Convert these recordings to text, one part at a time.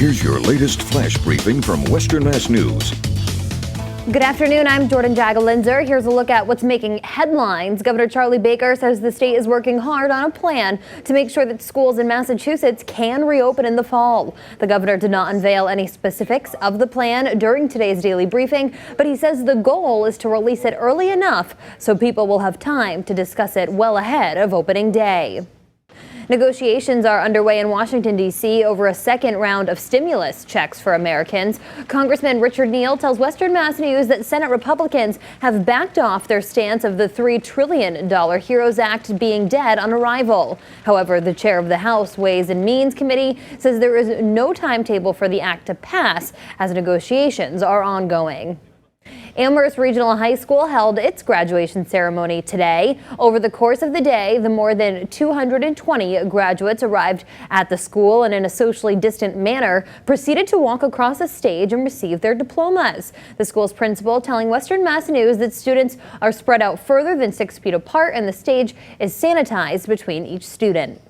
Here's your latest flash briefing from Western Mass News. Good afternoon, I'm Jordyn Jagolinzer. Here's a look at what's making headlines. Governor Charlie Baker says the state is working hard on a plan to make sure that schools in Massachusetts can reopen in the fall. The governor did not unveil any specifics of the plan during today's daily briefing, but he says the goal is to release it early enough so people will have time to discuss it well ahead of opening day. Negotiations are underway in Washington, D.C. over a second round of stimulus checks for Americans. Congressman Richard Neal tells Western Mass News that Senate Republicans have backed off their stance of the $3 trillion HEROES Act being dead on arrival. However, the chair of the House Ways and Means Committee says there is no timetable for the act to pass as negotiations are ongoing. Amherst Regional High School held its graduation ceremony today. Over the course of the day, the more than 220 graduates arrived at the school and in a socially distant manner proceeded to walk across the stage and receive their diplomas. The school's principal telling Western Mass News that students are spread out further than 6 feet apart and the stage is sanitized between each student.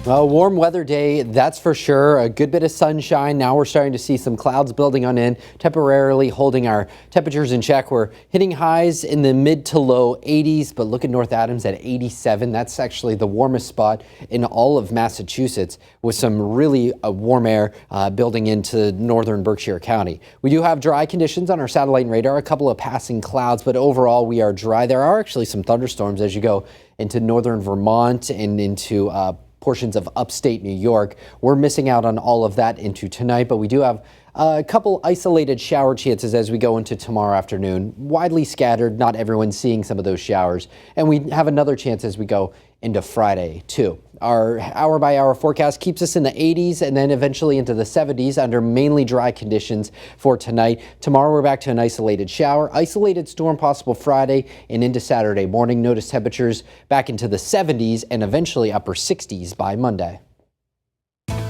A warm weather day, that's for sure. A good bit of sunshine. Now we're starting to see some clouds building on in, temporarily holding our temperatures in check. We're hitting highs in the mid to low 80s, but look at North Adams at 87. That's actually the warmest spot in all of Massachusetts, with some really warm air building into northern Berkshire County. We do have dry conditions on our satellite and radar, a couple of passing clouds, but overall we are dry. There are actually some thunderstorms as you go into northern Vermont and into portions of upstate New York. We're missing out on all of that into tonight, but we do have a couple isolated shower chances as we go into tomorrow afternoon. Widely scattered, not everyone's seeing some of those showers. And we have another chance as we go into Friday too. Our hour-by-hour forecast keeps us in the 80s and then eventually into the 70s under mainly dry conditions for tonight. Tomorrow we're back to an isolated shower, isolated storm possible Friday and into Saturday morning. Notice temperatures back into the 70s and eventually upper 60s by Monday.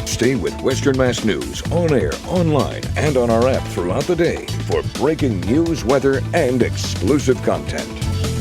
Stay with Western Mass News on air, online, and on our app throughout the day for breaking news, weather, and exclusive content.